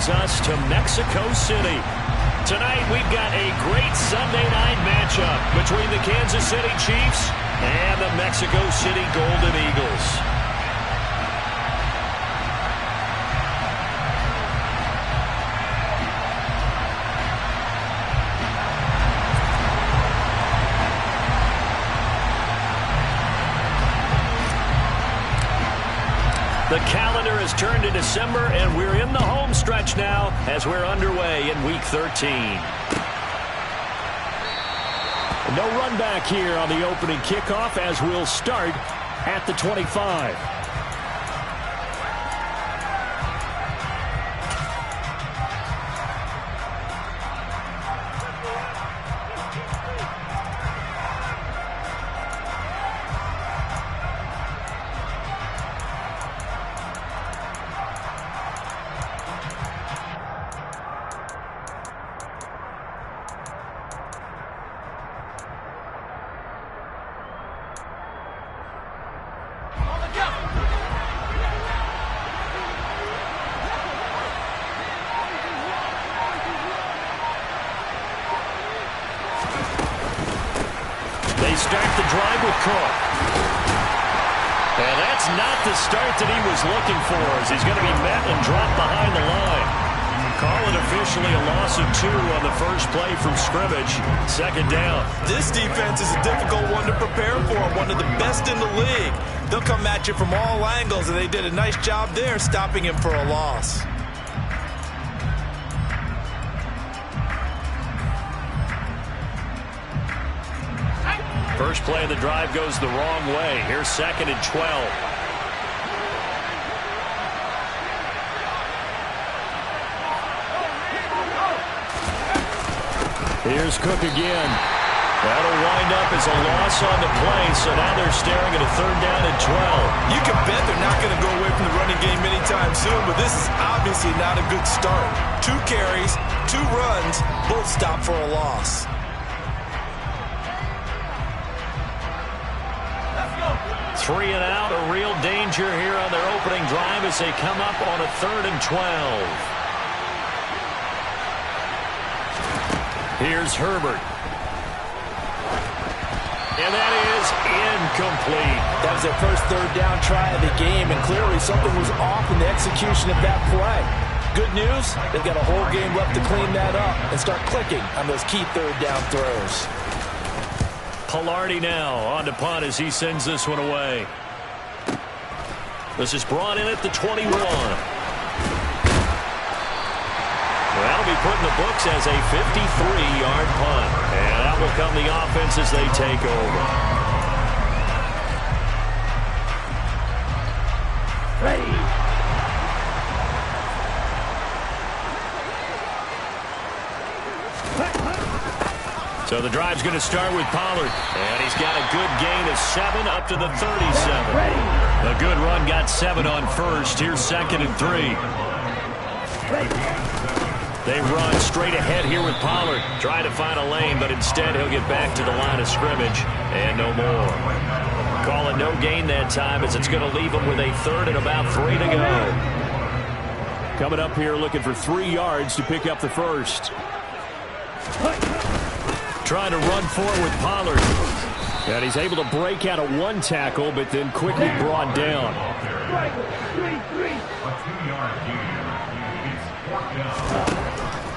brings us to Mexico City. Tonight we've got a great Sunday night matchup between the Kansas City Chiefs and the Mexico City Golden Eagles. The calendar has turned to December, and we're in the home stretch now as we're underway in Week 13. No run back here on the opening kickoff as we'll start at the 25. They start the drive with Cook. And that's not the start that he was looking for, as he's going to be met and dropped behind the line. Call it officially a loss of 2 on the first play from scrimmage. Second down. This defense is a difficult one to prepare for, one of the best in the league. They'll come at you from all angles, and they did a nice job there stopping him for a loss. First play of the drive goes the wrong way. Here's 2nd and 12. Here's Cook again. That'll wind up as a loss on the play, so now they're staring at a 3rd down and 12. You can bet they're not going to go away from the running game anytime soon, but this is obviously not a good start. 2 carries, 2 runs, both stopped for a loss. Three and out, a real danger here on their opening drive as they come up on a 3rd and 12. Here's Herbert. And that is incomplete. That was their first 3rd down try of the game, and clearly something was off in the execution of that play. Good news, they've got a whole game left to clean that up and start clicking on those key 3rd down throws. Palardy now on to punt as he sends this one away. This is brought in at the 21. That'll be put in the books as a 53-yard punt. And out will come the offense as they take over. Ready. So the drive's going to start with Pollard. And he's got a good gain of 7 up to the 37. A good run got 7 on first. Here's 2nd and 3. They run straight ahead here with Pollard. Trying to find a lane, but instead he'll get back to the line of scrimmage. And no more. Call it no gain that time as it's going to leave him with a 3rd and about 3 to go. Coming up here looking for 3 yards to pick up the first. Trying to run forward with Pollard. And he's able to break out of 1 tackle, but then quickly brought down.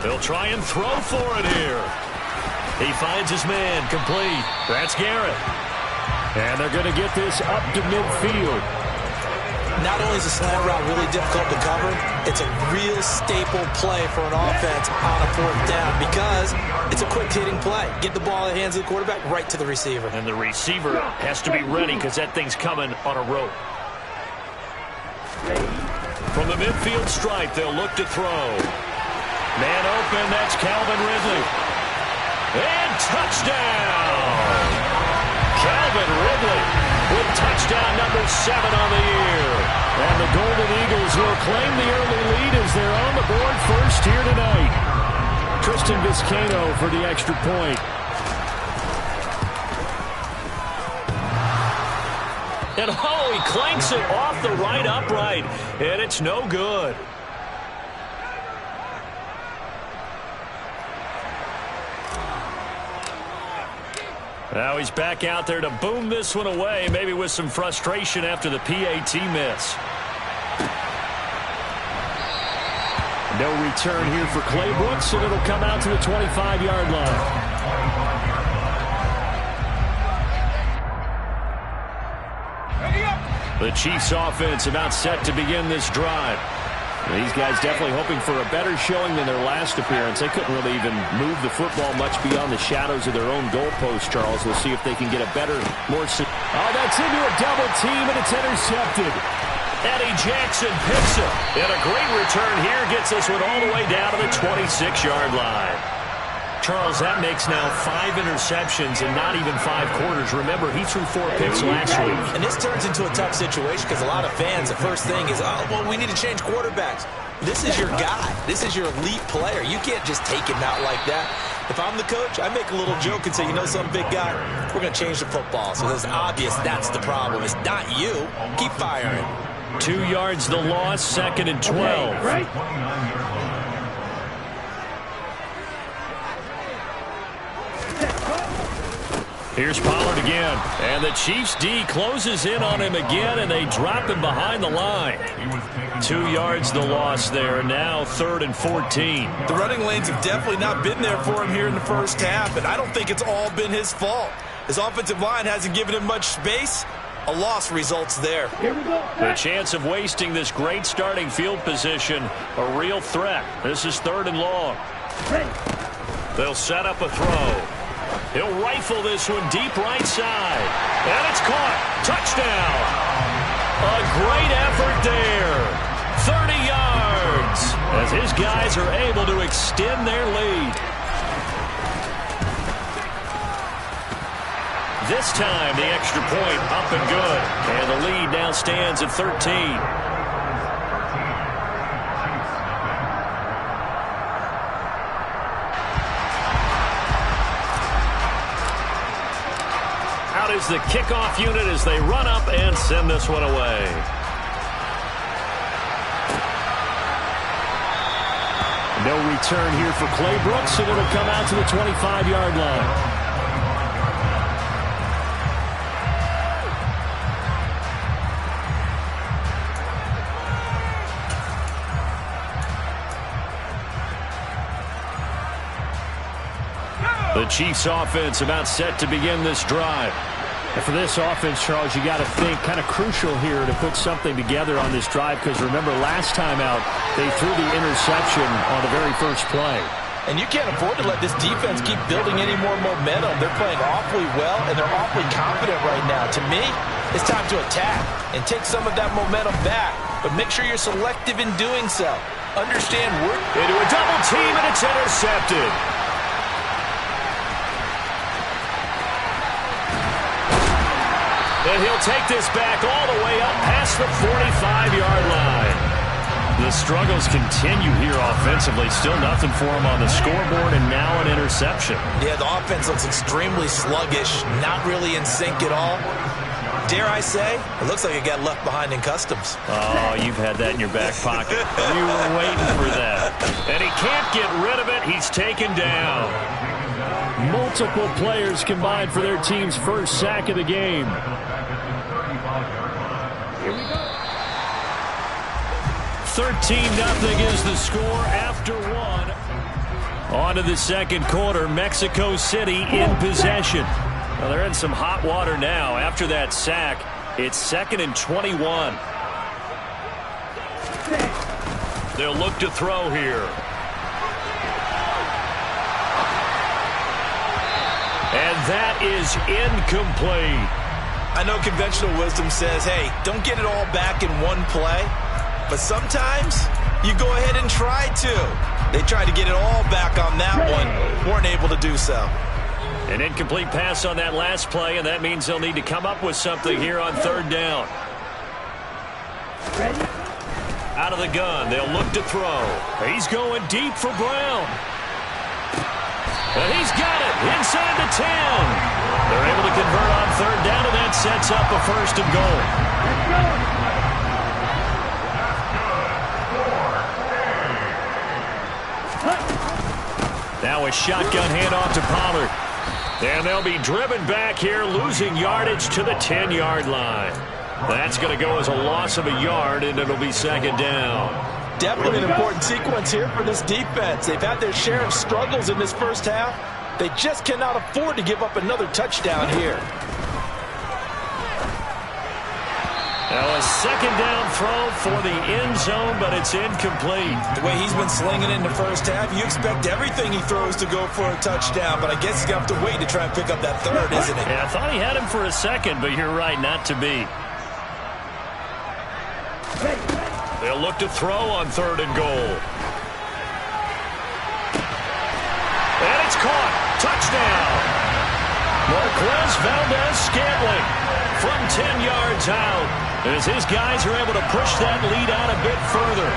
He'll try and throw for it here. He finds his man complete. That's Garrett. And they're going to get this up to midfield. Not only is the slant route really difficult to cover, it's a real staple play for an offense on a 4th down because it's a quick-hitting play. Get the ball in the hands of the quarterback right to the receiver. And the receiver has to be ready because that thing's coming on a rope. From the midfield stripe, they'll look to throw. Man open, that's Calvin Ridley. And touchdown! Calvin Ridley with touchdown number 7 on the year. And the Golden Eagles will claim the early lead as they're on the board first here tonight. Tristan Vizcaino for the extra point. And oh, he clanks it off the right upright. And it's no good. Now he's back out there to boom this one away, maybe with some frustration after the PAT miss. No return here for Claybrooks, and it'll come out to the 25-yard line. The Chiefs offense about set to begin this drive. These guys definitely hoping for a better showing than their last appearance. They couldn't really even move the football much beyond the shadows of their own goalpost, Charles. We'll see if they can get a better, more... Oh, that's into a double team, and it's intercepted. Eddie Jackson picks it. And a great return here gets this one all the way down to the 26-yard line. Charles, that makes now 5 interceptions in not even 5 quarters. Remember, he threw 4 picks last week. And this turns into a tough situation because a lot of fans, the first thing is, oh, well, we need to change quarterbacks. This is your guy. This is your elite player. You can't just take him out like that. If I'm the coach, I make a little joke and say, you know something, big guy? We're going to change the football. So it's obvious that's the problem. It's not you. Keep firing. 2 yards the loss, 2nd and 12. Okay, right. Here's Pollard again. And the Chiefs D closes in on him again, and they drop him behind the line. 2 yards the loss there. Now 3rd and 14. The running lanes have definitely not been there for him here in the first half, and I don't think it's all been his fault. His offensive line hasn't given him much space. A loss results there. Here we go. The chance of wasting this great starting field position, a real threat. This is 3rd and long. They'll set up a throw. He'll rifle this one deep right side. And it's caught. Touchdown. A great effort there. 30 yards as his guys are able to extend their lead. This time, the extra point up and good. And the lead now stands at 13. Out is the kickoff unit as they run up and send this one away. No return here for Claybrooks, and it'll come out to the 25-yard line. The Chiefs offense about set to begin this drive. And for this offense, Charles, you got to think kind of crucial here to put something together on this drive, because remember last time out they threw the interception on the very first play. And you can't afford to let this defense keep building any more momentum. They're playing awfully well, and they're awfully confident right now. To me, it's time to attack and take some of that momentum back, but make sure you're selective in doing so. Understand we're into a double team, and it's intercepted. And he'll take this back all the way up past the 45-yard line. The struggles continue here offensively. Still nothing for him on the scoreboard, and now an interception. Yeah, the offense looks extremely sluggish, not really in sync at all. Dare I say, it looks like it got left behind in customs. Oh, you've had that in your back pocket. You were waiting for that. And he can't get rid of it. He's taken down. Multiple players combined for their team's first sack of the game. Here we go. 13-0 is the score after one. On to the second quarter. Mexico City in possession. Well, they're in some hot water now. After that sack, it's 2nd and 21. They'll look to throw here. And that is incomplete. I know conventional wisdom says, hey, don't get it all back in one play. But sometimes you go ahead and try to. They tried to get it all back on that one. Weren't able to do so. An incomplete pass on that last play, and that means they'll need to come up with something here on 3rd down. Out of the gun, they'll look to throw. He's going deep for Brown. And he's got it inside the 10. They're able to convert on 3rd down, and that sets up a 1st and goal. Now a shotgun handoff to Pollard. And they'll be driven back here, losing yardage to the 10-yard line. That's going to go as a loss of a yard, and it'll be second down. Definitely an important sequence here for this defense. They've had their share of struggles in this first half. They just cannot afford to give up another touchdown here. Now a second down throw for the end zone, but it's incomplete. The way he's been slinging in the first half, you expect everything he throws to go for a touchdown, but I guess he's going to have to wait to try and pick up that third, isn't he? Yeah, I thought he had him for a second, but you're right, not to be. They'll look to throw on 3rd and goal. And it's caught. Touchdown. Marquez Valdez-Scantling from 10 yards out, as his guys are able to push that lead out a bit further.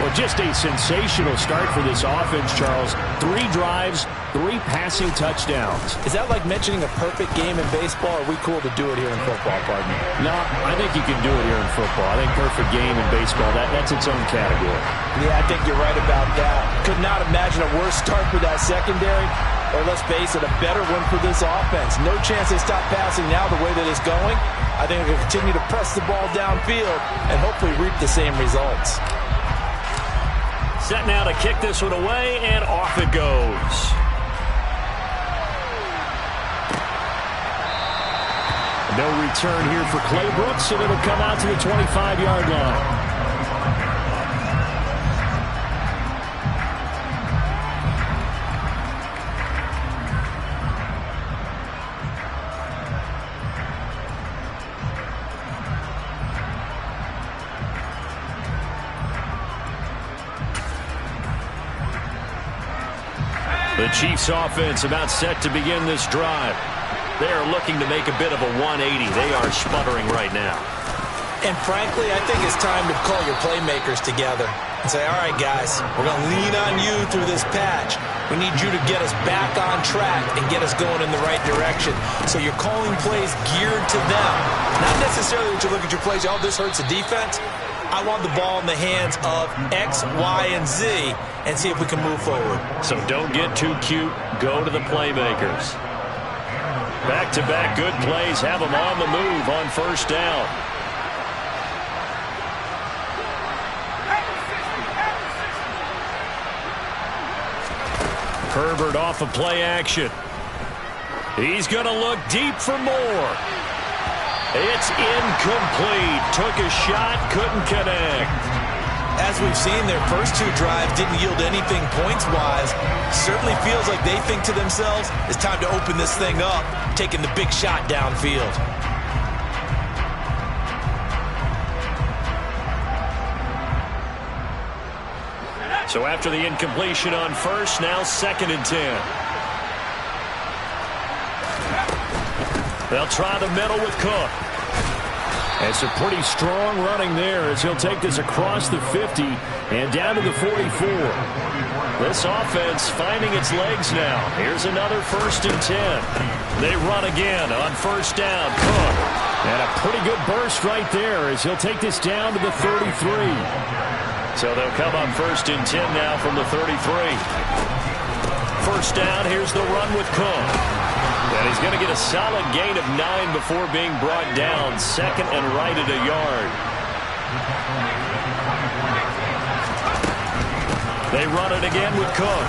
Well, just a sensational start for this offense, Charles. 3 drives, 3 passing touchdowns. Is that like mentioning a perfect game in baseball, or are we cool to do it here in football, pardon me? No, I think you can do it here in football. I think perfect game in baseball, that's its own category. Yeah, I think you're right about that. Could not imagine a worse start for that secondary, or let's face it, a better one for this offense. No chance they stop passing now the way that it's going. I think they're going to continue to press the ball downfield and hopefully reap the same results. Set now to kick this one away, and off it goes. No return here for Clay Brooks, and it'll come out to the 25-yard line. The Chiefs offense about set to begin this drive. They are looking to make a bit of a 180. They are sputtering right now. And frankly, I think it's time to call your playmakers together and say, all right, guys, we're going to lean on you through this patch. We need you to get us back on track and get us going in the right direction. So you're calling plays geared to them. Not necessarily that you look at your plays, oh, this hurts the defense. I want the ball in the hands of X, Y, and Z and see if we can move forward. So don't get too cute. Go to the playmakers. Back-to-back good plays have them on the move on first down. Herbert off of play action. He's going to look deep for more. It's incomplete. Took a shot, couldn't connect. As we've seen, their first 2 drives didn't yield anything points-wise. Certainly feels like they think to themselves, it's time to open this thing up, taking the big shot downfield. So after the incompletion on first, now 2nd and 10. They'll try the middle with Cook. It's a pretty strong running there as he'll take this across the 50 and down to the 44. This offense finding its legs now. Here's another 1st and 10. They run again on first down. Cook. And a pretty good burst right there as he'll take this down to the 33. So they'll come on 1st and 10 now from the 33. First down, here's the run with Cook. And he's going to get a solid gain of 9 before being brought down. 2nd and right at a yard. They run it again with Cook.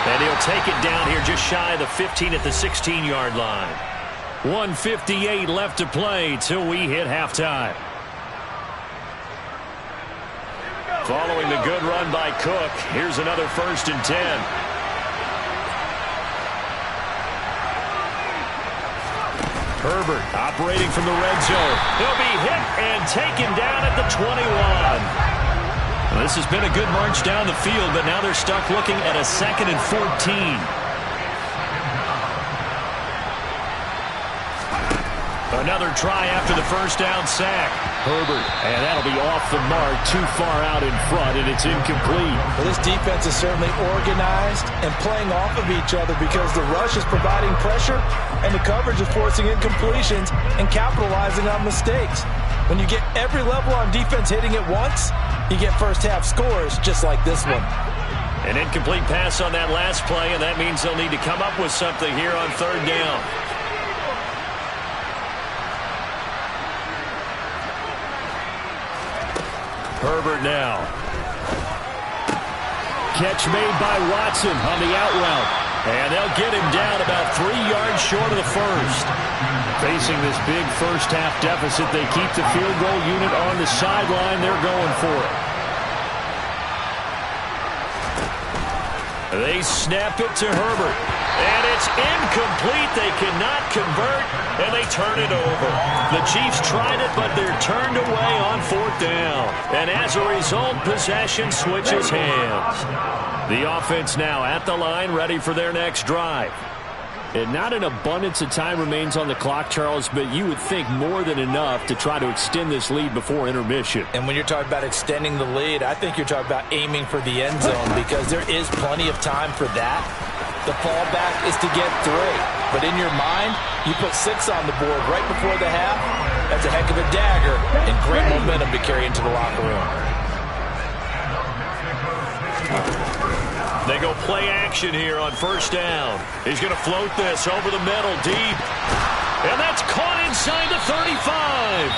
And he'll take it down here just shy of the 15 at the 16-yard line. 1:58 left to play till we hit halftime. Following the good run by Cook, here's another 1st and 10. Herbert operating from the red zone. He'll be hit and taken down at the 21. Well, this has been a good march down the field, but now they're stuck looking at a 2nd and 14. Another try after the first down sack. Herbert, and that'll be off the mark, too far out in front, and it's incomplete. Well, this defense is certainly organized and playing off of each other because the rush is providing pressure and the coverage is forcing incompletions and capitalizing on mistakes. When you get every level on defense hitting at once, you get first half scores just like this one. An incomplete pass on that last play, and that means they'll need to come up with something here on third down. Herbert now. Catch made by Watson on the out route. And they'll get him down about 3 yards short of the first. Facing this big first-half deficit, they keep the field goal unit on the sideline. They're going for it. They snap it to Herbert. And it's incomplete. They cannot convert, and they turn it over. The Chiefs tried it, but they're turned away on fourth down. And as a result, possession switches hands. The offense now at the line, ready for their next drive. And not an abundance of time remains on the clock, Charles, but you would think more than enough to try to extend this lead before intermission. And when you're talking about extending the lead, I think you're talking about aiming for the end zone because there is plenty of time for that. The fallback is to get 3. But in your mind, you put 6 on the board right before the half. That's a heck of a dagger and great momentum to carry into the locker room. They go play action here on first down. He's going to float this over the middle deep. And that's caught inside the 35.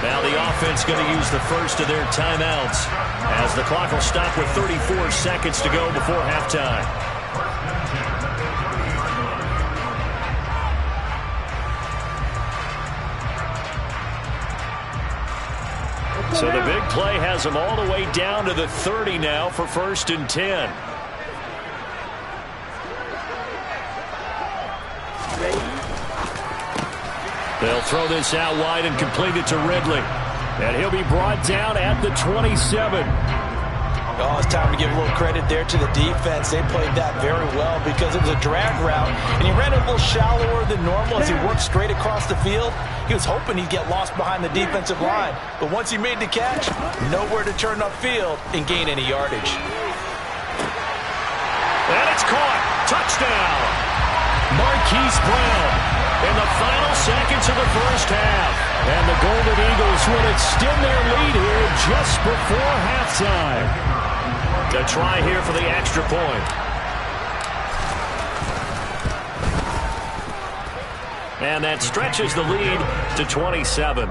Now the offense going to use the first of their timeouts as the clock will stop with 34 seconds to go before halftime. So the big play has them all the way down to the 30 now for 1st and 10. They'll throw this out wide and complete it to Ridley. And he'll be brought down at the 27. Oh, it's time to give a little credit there to the defense. They played that very well because it was a drag route, and he ran a little shallower than normal as he worked straight across the field. He was hoping he'd get lost behind the defensive line, but once he made the catch, nowhere to turn upfield and gain any yardage. And it's caught. Touchdown. Marquise Brown in the final seconds of the first half. And the Golden Eagles will extend their lead here just before halftime. A try here for the extra point. And that stretches the lead to 27.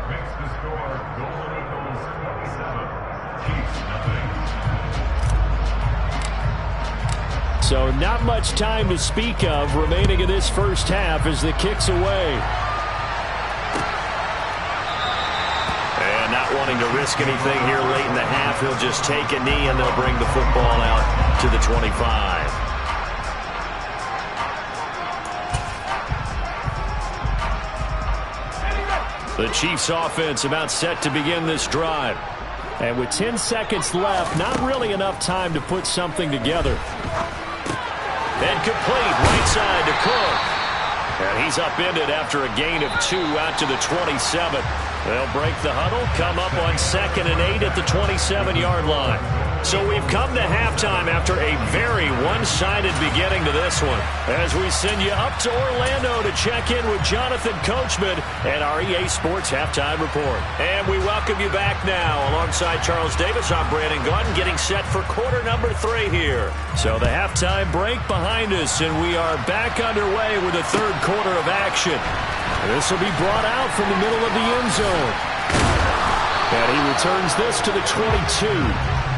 So not much time to speak of remaining in this first half as the kick's away. And not wanting to risk anything here late in the half, he'll just take a knee and they'll bring the football out to the 25. The Chiefs offense about set to begin this drive. And with 10 seconds left, not really enough time to put something together. And complete right side to Cook. And he's upended after a gain of 2 out to the 27. They'll break the huddle, come up on 2nd and 8 at the 27-yard line. So we've come to halftime after a very one-sided beginning to this one, as we send you up to Orlando to check in with Jonathan Coachman and our EA Sports Halftime Report. And we welcome you back now. Alongside Charles Davis, I'm Brandon Gaudin, getting set for quarter number 3 here. So the halftime break behind us, and we are back underway with the third quarter of action. This will be brought out from the middle of the end zone. And he returns this to the 22.